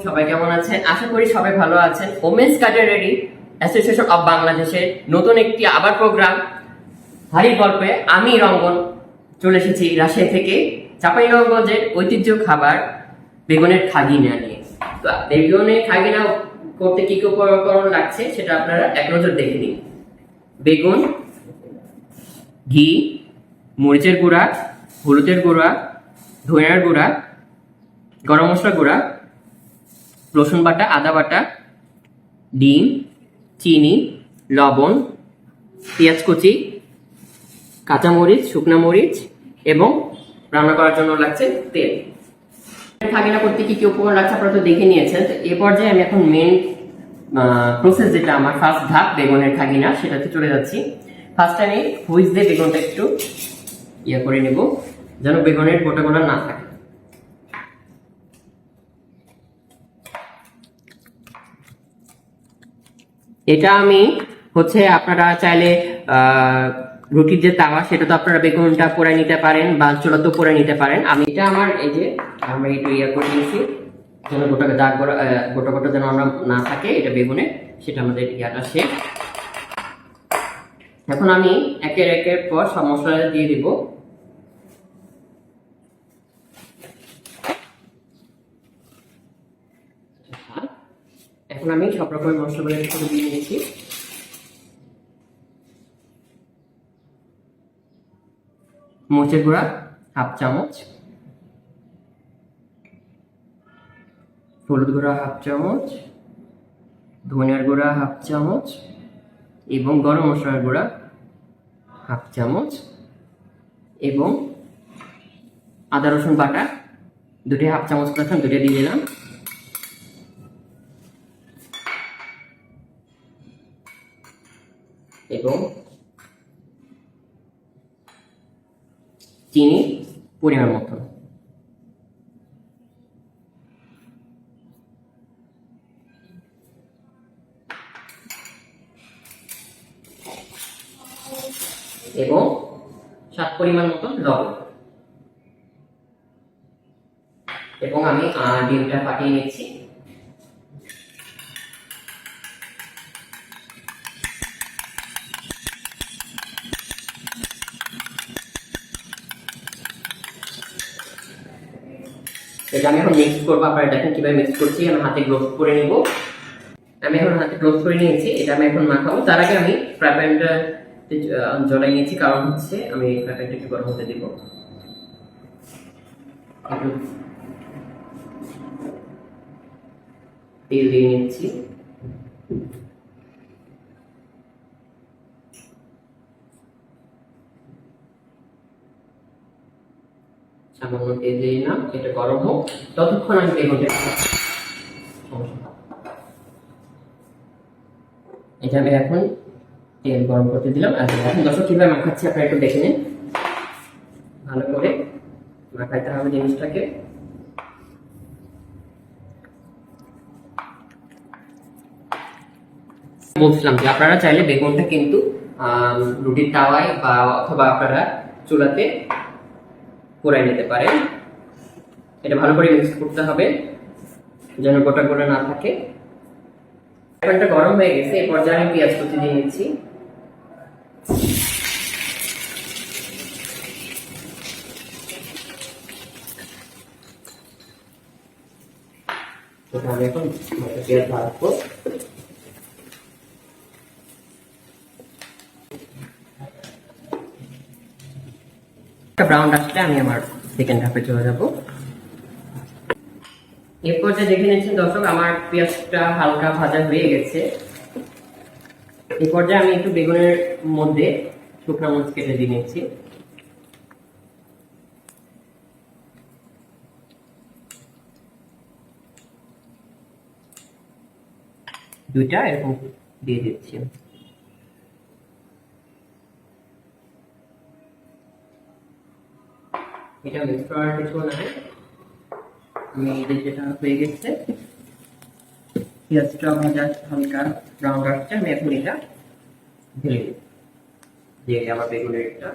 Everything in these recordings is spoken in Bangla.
সবাই কেমন আছেন? আশা করি সবাই ভালো আছেন। ওমেন্স কাটেলারি অ্যাসোসিয়েশন অব বাংলাদেশের নতুন একটি আবার প্রোগ্রাম হাড়ির গল্পে আমি রঙ্গন চলে এসেছি রাজশাহী থেকে চাঁপাইনবাবগঞ্জের ঐতিহ্য খাবার বেগুনের খাগিনা নিয়ে। তো বেগুনের খাগিনা করতে কি কি উপকরণ লাগছে সেটা আপনারা এক নজর দেখে নিন। বেগুন, ঘি, মরিচের গুঁড়া, হলুদের গুঁড়া, ধনিয়ার গুঁড়া, গরম মশলা গুঁড়া, রসুন বাটা, আদা বাটা, ডিম, চিনি, লবণ, পেঁয়াজ কুচি, কাঁচামরিচ, শুকনো মরিচ এবং রান্না করার জন্য লাগছে তেল। খাগিনা করতে কি কি উপকরণ লাগছে আপনারা তো দেখে নিয়েছেন। তো এ পর্যায়ে আমি এখন মেন প্রসেস যেটা আমার ফার্স্ট ধাপ বেগুনের খাগিনা সেটাতে চলে যাচ্ছি। ফার্স্ট আমি হুইচ দিয়ে বেগুনটা একটু করে নেব যেন বেগুনের গোটা গোটা না থাকে। এটা আমি আপনারা চাইলে রুটির যে তাওয়া সেটা তো আপনারা বেগুনটা পোড়ায় নিতে পারেন বা চুলাতেও পোড়ায় নিতে পারেন। আমি এটা আমার এই যে আমরা একটু করে নিয়েছি যেন গোটা দাগ গোটা গোটা যেন আমরা না থাকে এটা বেগুনে, সেটা আমাদের শেষ। এখন আমি একের পর সব মশলা দিয়ে দিব। এখন আমি সব রকমের মশলাগুলো একটু দিয়ে নিয়েছি। মরিচের গুঁড়া হাফ চামচ, হলুদ গুঁড়া হাফ চামচ, ধনিয়ার গুঁড়া হাফ চামচ এবং গরম মশলার গুঁড়া হাফ চামচ এবং আদা রসুন বাটা দুটি হাফ চামচ করে দুটো দিয়ে দিলাম। এবং চিনি পরিমাণ মতো। এবং স্বাদ পরিমাণ মতো লবণ। এবং আমি ডিমটা ফাটিয়ে নিচ্ছি। এটা আমি এখন মিক্স করবো, আপনারা দেখেন কিভাবে মিক্স করছি। আমি হাতে গ্লোভস করে নিব। আমি এখন হাতে গ্লোভস করে নিয়েছি, এটা আমি এখন মাখাবো। তার আগে আমি ফ্রাই প্যানটা জ্বলাই নিয়েছি, কারণ আমি ফ্রাই প্যানটা একটু গরম হতে দিব। তেল দিয়ে নিচ্ছি। সামান্য তেল দিয়ে না, এটা গরম হোক ততক্ষণ আমি বেগুনটা এটা আমি এখন তেল গরম করতে দিলাম। আর এখন দর্শক কিভাবে মাখাচ্ছি আপনারা একটু দেখে নিন। ভালো করে মাখাইতে হবে জিনিসটাকে। বলছিলাম যে আপনারা চাইলে বেগুনটা কিন্তু রুটির তাওয়ায় বা অথবা আপনারা চুলাতে পোড়াই নিতে পারেন। এটা ভালো করে মিক্স করতে হবে যেন গোটা গোটা না থাকে। প্যানটা গরম হয়ে গেছে, এই পর্যায়ে আমি পেঁয়াজ কুচি দিয়ে নিচ্ছি। আমি এখন পেঁয়াজ ভাজবো। ব্রাউন আসলে আমি আমার সেকেন্ড হাফে চলে যাব। এর পর্যায়ে দেখে নিচ্ছেন দর্শক আমার পেঁয়াজটা হালকা ভাজা হয়ে গেছে। এই পর্যায়ে আমি একটু বেগুনের মধ্যে শুকনো মরিচ কেটে দিয়ে নিচ্ছি। দুইটা এরকম দিয়ে দিচ্ছি। এটা মিক্স করার কিছু নাই, যেটা হয়ে গেছে পেঁয়াজটা ভাজা হালকা ব্রাউন আসছে। আমি এখন এটা ঢেলে দিই যে আমার বেগুনের এটা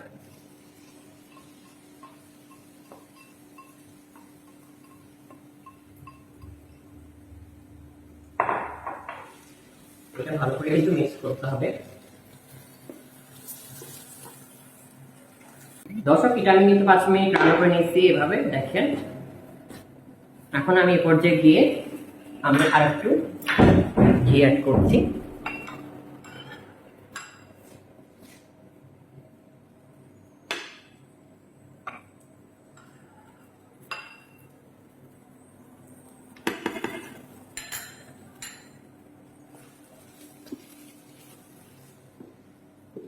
এটা ভালো করে একটু মিক্স করতে হবে। দর্শক, এটা আমি কিন্তু 5 মিনিট রান্না করে নিচ্ছি এভাবে, দেখেন। এখন আমি এই পর্যায়ে গিয়ে আমি আর একটু ঘি অ্যাড করছি।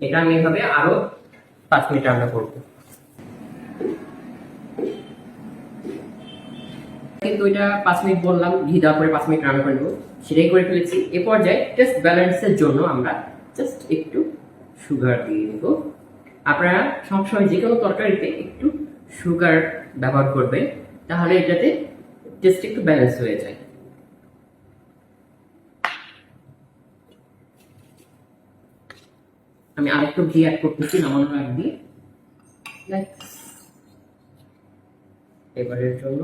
এটা আমি এভাবে আরো 5 মিনিট রান্না করব। কিন্তু এটা 5 মিনিট বললাম, ঘি দেওয়ার পরে 5 মিনিট রান্না করে নেবো, সেটাই করে ফেলেছি। এ পর্যায়ে টেস্ট ব্যালেন্সের জন্য আমরা জাস্ট একটু সুগার দিয়ে নেব। আপনারা সবসময় যে কোনো তরকারিতে একটু সুগার ব্যবহার করবেন, তাহলে এটাতে টেস্ট একটু ব্যালেন্স হয়ে যায়। আমি আরেকটু ঘি অ্যাড করতেছি নামানোর আগ দিয়ে, এবারের জন্য।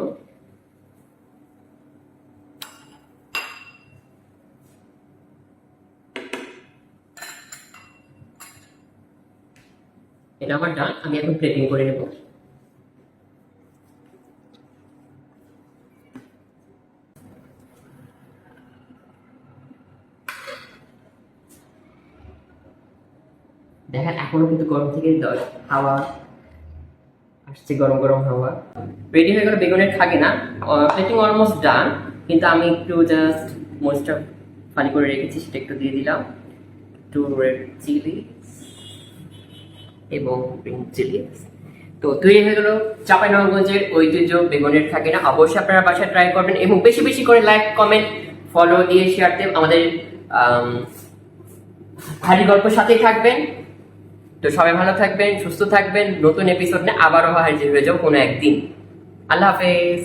এটা আমার ডান, আমি এখন প্লেটিং করে নেব। দেখেন এখনো কিন্তু গরম থেকে হাওয়া আসছে, গরম গরম হাওয়া। রেডি হয়ে গেল বেগুনের খাগিনা। প্লেটিং অলমোস্ট ডান, কিন্তু আমি একটু জাস্ট মরিচটা ফালি করে রেখেছি, সেটা একটু দিয়ে দিলাম। একটু রেড চিলি এবং গ্রিন চিলি। তো তৈরি হয়ে গেল চাঁপাইনবাবগঞ্জের ঐতিহ্য বেগুনের খাগিনা। অবশ্যই আপনারা বাসায় ট্রাই করবেন এবং বেশি বেশি করে লাইক, কমেন্ট, ফলো দিয়ে শেয়ার দিয়ে আমাদের হাড়ি গল্পের সাথেই থাকবেন। তো সবাই ভালো থাকবেন, সুস্থ থাকবেন। নতুন এপিসোড নিয়ে আবারও হাজির হয়ে যাও কোনো একদিন। আল্লাহ হাফেজ।